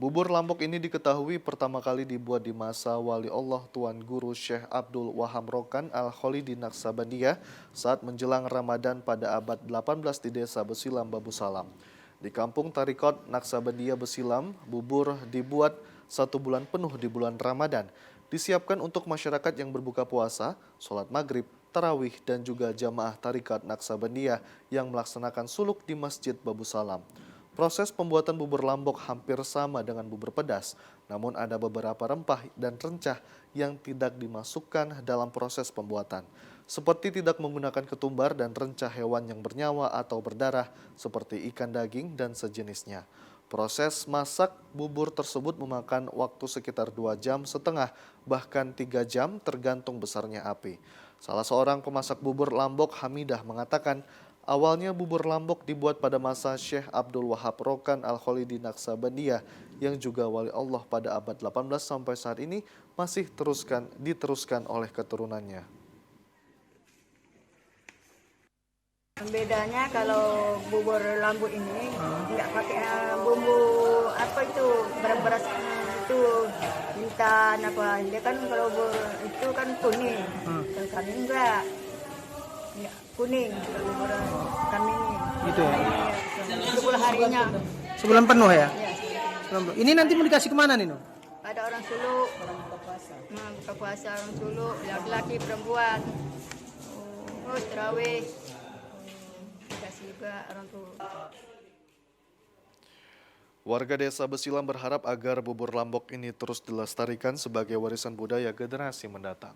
Bubur lambok ini diketahui pertama kali dibuat di masa Wali Allah Tuan Guru Syekh Abdul Wahab Rokan Al-Khalidi Naksabandia saat menjelang Ramadan pada abad 18 di Desa Besilam, Babu Salam. Di kampung Tarikot Naksabandia Besilam, bubur dibuat 1 bulan penuh di bulan Ramadan. Disiapkan untuk masyarakat yang berbuka puasa, sholat maghrib, tarawih, dan juga jamaah Tarikot Naksabandia yang melaksanakan suluk di Masjid Babu Salam. Proses pembuatan bubur lambok hampir sama dengan bubur pedas, namun ada beberapa rempah dan rencah yang tidak dimasukkan dalam proses pembuatan. Seperti tidak menggunakan ketumbar dan rencah hewan yang bernyawa atau berdarah seperti ikan daging dan sejenisnya. Proses masak bubur tersebut memakan waktu sekitar 2,5 jam, bahkan 3 jam tergantung besarnya api. Salah seorang pemasak bubur lambok, Hamidah, mengatakan awalnya bubur lambok dibuat pada masa Syekh Abdul Wahab Rokan Al-Khalidi Naksabandia yang juga wali Allah pada abad 18 sampai saat ini masih diteruskan oleh keturunannya. Bedanya kalau bubur lambuk ini nggak pakai bumbu beras itu intan apa, dia kan kalau bubur itu kan kuning, kalau kami enggak. Ya, kuning bubur kami ini. Gitu ya. 10 harinya. Sebulan penuh ya? Iya. Sebulan penuh. Ini nanti mau dikasih kemana nih, Nuh? Ada orang suluk. Buka puasa orang suluk, laki-laki, perempuan. terus terawih. Kasih juga orang tua. Warga desa Besilam berharap agar bubur lambok ini terus dilestarikan sebagai warisan budaya generasi mendatang.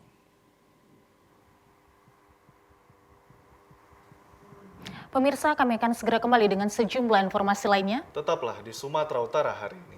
Pemirsa, kami akan segera kembali dengan sejumlah informasi lainnya. Tetaplah di Sumatera Utara hari ini.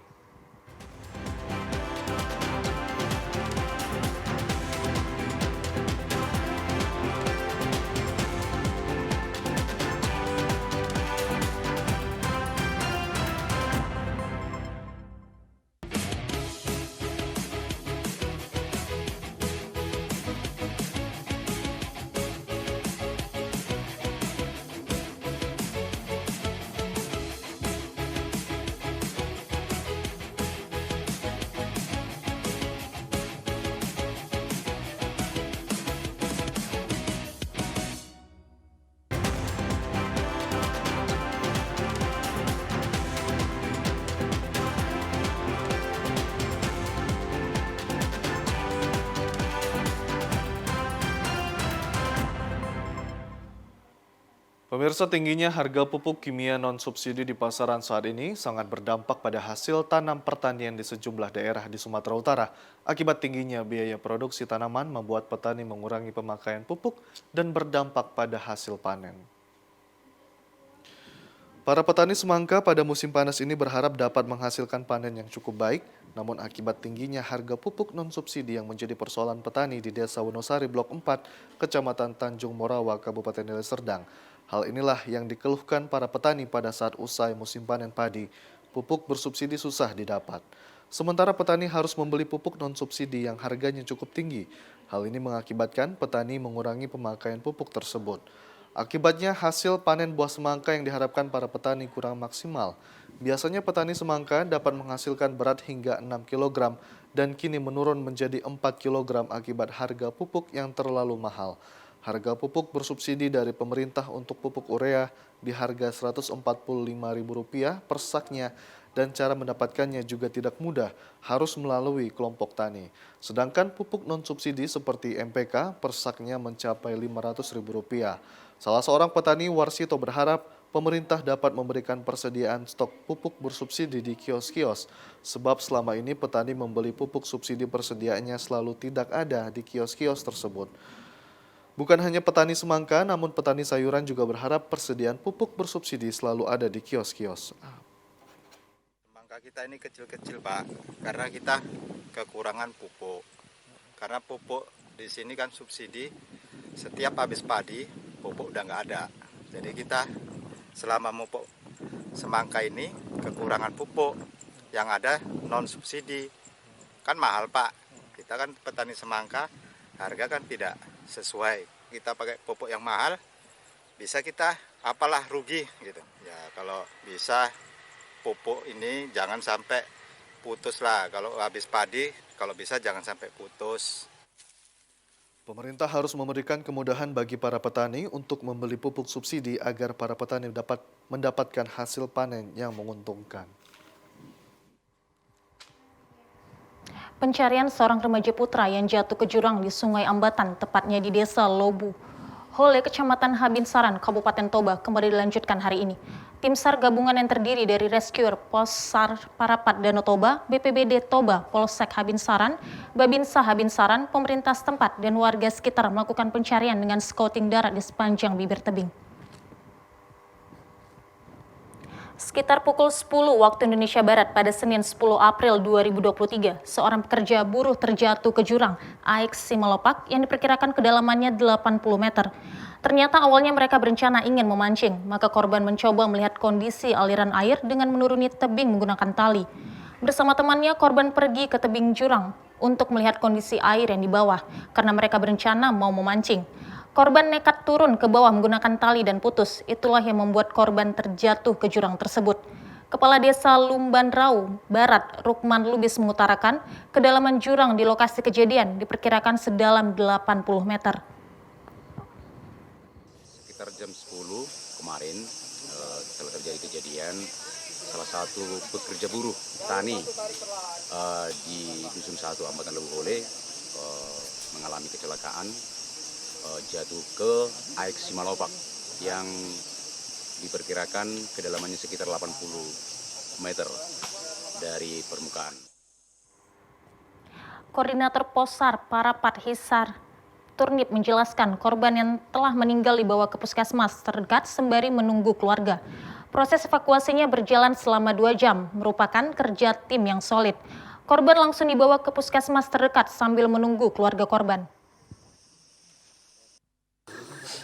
Pemirsa, tingginya harga pupuk kimia non-subsidi di pasaran saat ini sangat berdampak pada hasil tanam pertanian di sejumlah daerah di Sumatera Utara. Akibat tingginya biaya produksi tanaman membuat petani mengurangi pemakaian pupuk dan berdampak pada hasil panen. Para petani semangka pada musim panas ini berharap dapat menghasilkan panen yang cukup baik, namun akibat tingginya harga pupuk non-subsidi yang menjadi persoalan petani di Desa Wonosari Blok 4, Kecamatan Tanjung Morawa, Kabupaten Deli Serdang. Hal inilah yang dikeluhkan para petani pada saat usai musim panen padi. Pupuk bersubsidi susah didapat. Sementara petani harus membeli pupuk non-subsidi yang harganya cukup tinggi. Hal ini mengakibatkan petani mengurangi pemakaian pupuk tersebut. Akibatnya hasil panen buah semangka yang diharapkan para petani kurang maksimal. Biasanya petani semangka dapat menghasilkan berat hingga 6 kg dan kini menurun menjadi 4 kg akibat harga pupuk yang terlalu mahal. Harga pupuk bersubsidi dari pemerintah untuk pupuk urea di harga Rp145.000 per saknya dan cara mendapatkannya juga tidak mudah, harus melalui kelompok tani. Sedangkan pupuk non-subsidi seperti MPK per saknya mencapai Rp500.000. Salah seorang petani Warsito berharap pemerintah dapat memberikan persediaan stok pupuk bersubsidi di kios-kios, sebab selama ini petani membeli pupuk subsidi persediaannya selalu tidak ada di kios-kios tersebut. Bukan hanya petani semangka, namun petani sayuran juga berharap persediaan pupuk bersubsidi selalu ada di kios-kios. Semangka kita ini kecil-kecil, Pak, karena kita kekurangan pupuk. Karena pupuk di sini kan subsidi, setiap habis padi, pupuk udah nggak ada. Jadi kita selama pupuk semangka ini kekurangan pupuk, yang ada non-subsidi. Kan mahal, Pak. Kita kan petani semangka, harga kan tidak sesuai. Kita pakai pupuk yang mahal, bisa kita apalah rugi gitu. Ya kalau bisa pupuk ini jangan sampai putus lah. Kalau habis padi, kalau bisa jangan sampai putus. Pemerintah harus memberikan kemudahan bagi para petani untuk membeli pupuk subsidi agar para petani dapat mendapatkan hasil panen yang menguntungkan. Pencarian seorang remaja putra yang jatuh ke jurang di Sungai Ambatan, tepatnya di Desa Lobu Hole, Kecamatan Habinsaran, Kabupaten Toba, kembali dilanjutkan hari ini. Tim SAR gabungan yang terdiri dari Rescuer, Pos SAR Parapat Danau Toba, BPBD Toba, Polsek Habinsaran, Babinsa Habinsaran, pemerintah setempat, dan warga sekitar melakukan pencarian dengan scouting darat di sepanjang bibir tebing. Sekitar pukul 10 waktu Indonesia Barat pada Senin 10 April 2023, seorang pekerja buruh terjatuh ke jurang AX Simalop yang diperkirakan kedalamannya 80 meter. Ternyata awalnya mereka berencana ingin memancing, maka korban mencoba melihat kondisi aliran air dengan menuruni tebing menggunakan tali. Bersama temannya, korban pergi ke tebing jurang untuk melihat kondisi air yang di bawah, karena mereka berencana mau memancing. Korban nekat turun ke bawah menggunakan tali dan putus. Itulah yang membuat korban terjatuh ke jurang tersebut. Kepala Desa Lumbanrau Barat, Rukman Lubis mengutarakan, kedalaman jurang di lokasi kejadian diperkirakan sedalam 80 meter. Sekitar jam 10 kemarin telah terjadi kejadian salah satu pekerja buruh tani di Dusun 1 Ambatan Lobu Hole mengalami kecelakaan. jatuh ke Aik Simalopak yang diperkirakan kedalamannya sekitar 80 meter dari permukaan. Koordinator Posar Parapat Hisar Turnip menjelaskan korban yang telah meninggal dibawa ke puskesmas terdekat sembari menunggu keluarga. Proses evakuasinya berjalan selama 2 jam, merupakan kerja tim yang solid. Korban langsung dibawa ke puskesmas terdekat sambil menunggu keluarga korban.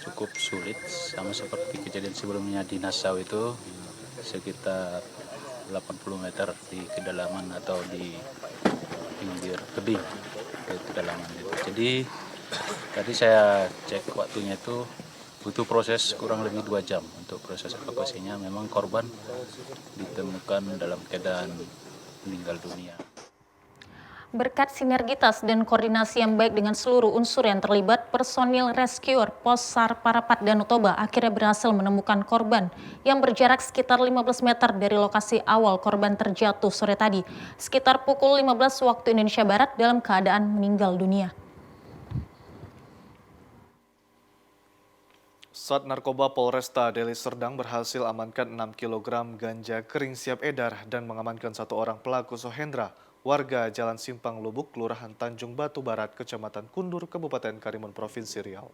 Cukup sulit, sama seperti kejadian sebelumnya di Nassau itu, sekitar 80 meter di kedalaman atau di pinggir tebing ke kedalaman itu. Jadi tadi saya cek waktunya itu butuh proses kurang lebih 2 jam untuk proses evakuasinya. Memang korban ditemukan dalam keadaan meninggal dunia. Berkat sinergitas dan koordinasi yang baik dengan seluruh unsur yang terlibat, personil rescuer Posar Parapat Danau Toba akhirnya berhasil menemukan korban yang berjarak sekitar 15 meter dari lokasi awal korban terjatuh sore tadi, sekitar pukul 15 waktu Indonesia Barat dalam keadaan meninggal dunia. Sat Narkoba Polresta Deli Serdang berhasil amankan 6 kg ganja kering siap edar dan mengamankan 1 orang pelaku Sohendra, warga Jalan Simpang Lubuk, Kelurahan Tanjung Batu Barat, Kecamatan Kundur, Kabupaten Karimun, Provinsi Riau.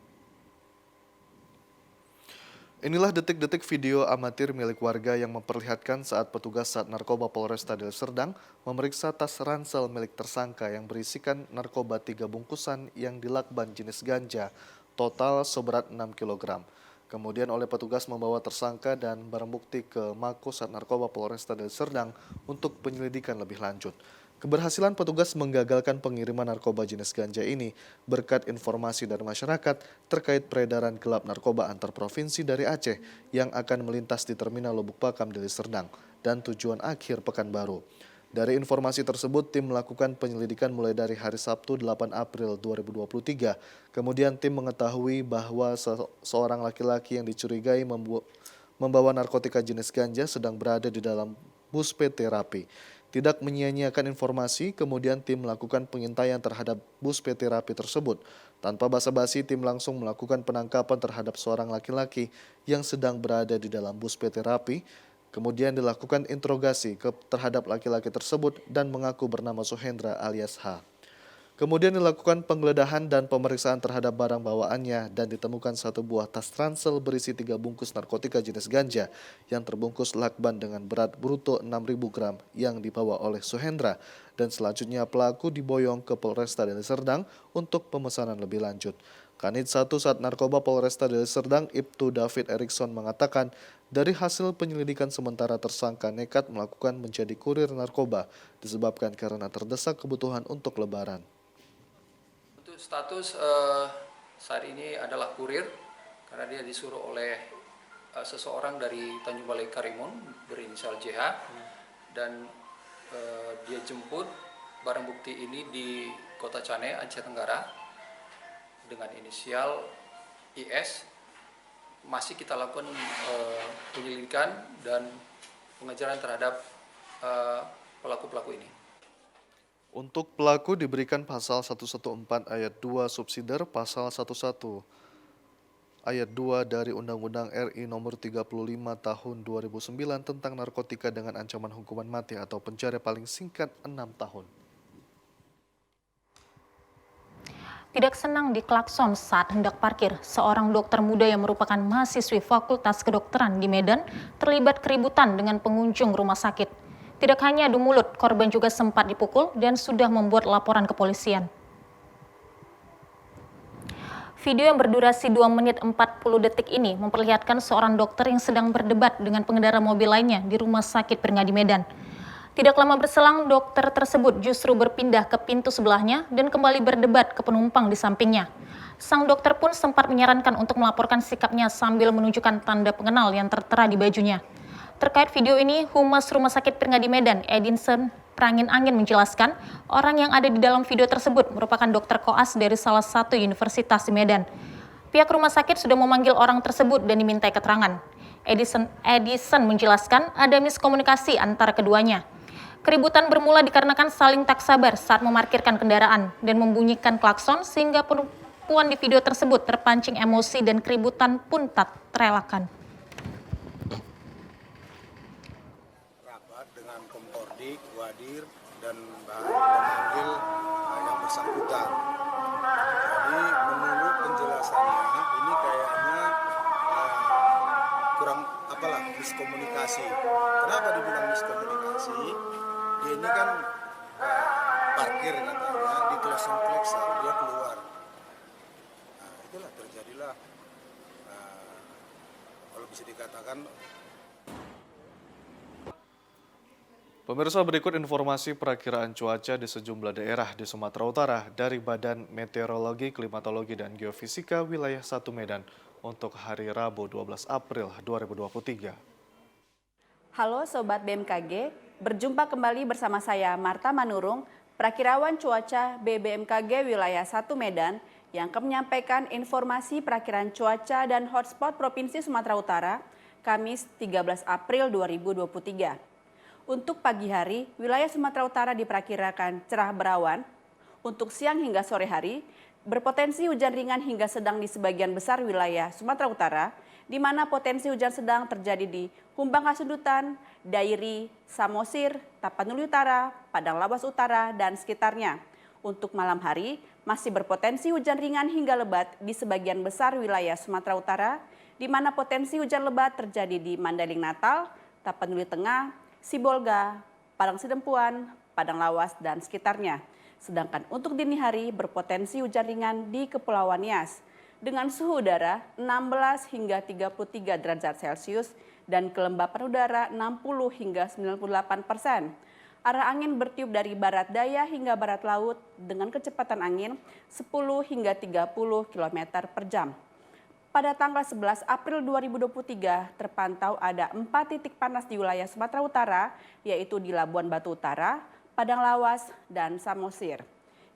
Inilah detik-detik video amatir milik warga yang memperlihatkan saat petugas Sat Narkoba Polresta Deli Serdang memeriksa tas ransel milik tersangka yang berisikan narkoba 3 bungkusan yang dilakban jenis ganja, total seberat 6 kg. Kemudian oleh petugas membawa tersangka dan barang bukti ke Mako Sat Narkoba Polresta Deli Serdang untuk penyelidikan lebih lanjut. Keberhasilan petugas menggagalkan pengiriman narkoba jenis ganja ini berkat informasi dari masyarakat terkait peredaran gelap narkoba antar provinsi dari Aceh yang akan melintas di Terminal Lubuk Pakam Deli Serdang dan tujuan akhir Pekanbaru. Dari informasi tersebut, tim melakukan penyelidikan mulai dari hari Sabtu 8 April 2023. Kemudian tim mengetahui bahwa seorang laki-laki yang dicurigai membawa narkotika jenis ganja sedang berada di dalam bus PT Rapi. Tidak menyia-nyiakan informasi, kemudian tim melakukan pengintaian terhadap bus PT Rapi tersebut. Tanpa basa-basi, tim langsung melakukan penangkapan terhadap seorang laki-laki yang sedang berada di dalam bus PT Rapi. Kemudian dilakukan interogasi terhadap laki-laki tersebut dan mengaku bernama Sohendra alias H. Kemudian dilakukan penggeledahan dan pemeriksaan terhadap barang bawaannya dan ditemukan 1 buah tas ransel berisi 3 bungkus narkotika jenis ganja yang terbungkus lakban dengan berat bruto 6.000 gram yang dibawa oleh Sohendra, dan selanjutnya pelaku diboyong ke Polresta Deli Serdang untuk pemesanan lebih lanjut. Kanit 1 Sat Narkoba Polresta Deli Serdang Ibtu David Erikson mengatakan dari hasil penyelidikan sementara tersangka nekat melakukan menjadi kurir narkoba disebabkan karena terdesak kebutuhan untuk lebaran. Status saat ini adalah kurir karena dia disuruh oleh seseorang dari Tanjung Balai Karimun berinisial JH dan dia jemput barang bukti ini di Kota Cane, Aceh Tenggara dengan inisial IS. Masih kita lakukan penyelidikan dan pengejaran terhadap pelaku-pelaku ini. Untuk pelaku diberikan pasal 114 ayat 2 subsidiar pasal 11 ayat 2 dari Undang-Undang RI nomor 35 tahun 2009 tentang narkotika dengan ancaman hukuman mati atau penjara paling singkat 6 tahun. Tidak senang diklakson saat hendak parkir, seorang dokter muda yang merupakan mahasiswi Fakultas Kedokteran di Medan terlibat keributan dengan pengunjung rumah sakit. Tidak hanya adu mulut, korban juga sempat dipukul dan sudah membuat laporan ke polisian. Video yang berdurasi 2 menit 40 detik ini memperlihatkan seorang dokter yang sedang berdebat dengan pengendara mobil lainnya di Rumah Sakit Peringadi Medan. Tidak lama berselang, dokter tersebut justru berpindah ke pintu sebelahnya dan kembali berdebat ke penumpang di sampingnya. Sang dokter pun sempat menyarankan untuk melaporkan sikapnya sambil menunjukkan tanda pengenal yang tertera di bajunya. Terkait video ini, Humas Rumah Sakit Peringadi Medan, Edinson Prangin Angin menjelaskan, orang yang ada di dalam video tersebut merupakan dokter koas dari salah satu universitas di Medan. Pihak rumah sakit sudah memanggil orang tersebut dan dimintai keterangan. Edison menjelaskan ada miskomunikasi antara keduanya. Keributan bermula dikarenakan saling tak sabar saat memarkirkan kendaraan dan membunyikan klakson sehingga Puan di video tersebut terpancing emosi dan keributan pun tak terelakkan. Rapat dengan Kompordik, Wadir, dan memanggil yang bersangkutan. Jadi menurut penjelasannya ini kayaknya kurang miskomunikasi. Kenapa dibilang miskomunikasi? Dia ini kan parkir katanya di klakson dia keluar. Nah, itulah terjadilah kalau bisa dikatakan. Pemirsa, berikut informasi perakiraan cuaca di sejumlah daerah di Sumatera Utara dari Badan Meteorologi, Klimatologi, dan Geofisika wilayah 1 Medan untuk hari Rabu 12 April 2023. Halo Sobat BMKG, berjumpa kembali bersama saya Marta Manurung, perakirawan cuaca BBMKG wilayah 1 Medan yang akan menyampaikan informasi perakiraan cuaca dan hotspot Provinsi Sumatera Utara, Kamis 13 April 2023. Untuk pagi hari, wilayah Sumatera Utara diperkirakan cerah berawan. Untuk siang hingga sore hari, berpotensi hujan ringan hingga sedang di sebagian besar wilayah Sumatera Utara, di mana potensi hujan sedang terjadi di Humbang Hasundutan, Dairi, Samosir, Tapanuli Utara, Padang Lawas Utara, dan sekitarnya. Untuk malam hari, masih berpotensi hujan ringan hingga lebat di sebagian besar wilayah Sumatera Utara, di mana potensi hujan lebat terjadi di Mandailing Natal, Tapanuli Tengah, Sibolga, Padang Sidempuan, Padang Lawas, dan sekitarnya. Sedangkan untuk dini hari berpotensi hujan ringan di Kepulauan Nias dengan suhu udara 16 hingga 33 derajat Celcius dan kelembapan udara 60 hingga 98%. Arah angin bertiup dari barat daya hingga barat laut dengan kecepatan angin 10 hingga 30 km per jam. Pada tanggal 11 April 2023 terpantau ada 4 titik panas di wilayah Sumatera Utara, yaitu di Labuan Batu Utara, Padang Lawas, dan Samosir.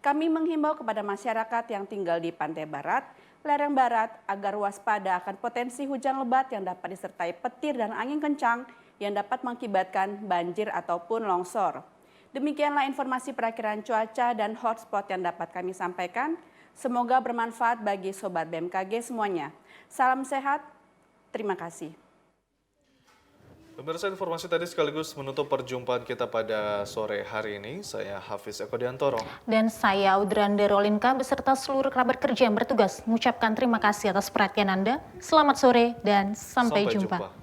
Kami menghimbau kepada masyarakat yang tinggal di pantai barat, lereng barat, agar waspada akan potensi hujan lebat yang dapat disertai petir dan angin kencang yang dapat mengakibatkan banjir ataupun longsor. Demikianlah informasi perakiraan cuaca dan hotspot yang dapat kami sampaikan. Semoga bermanfaat bagi Sobat BMKG semuanya. Salam sehat, terima kasih. Pemirsa, informasi tadi sekaligus menutup perjumpaan kita pada sore hari ini. Saya Hafiz Eko Diantoro. Dan saya Audrandi Rolinka beserta seluruh kerabat kerja yang bertugas mengucapkan terima kasih atas perhatian Anda. Selamat sore dan sampai jumpa.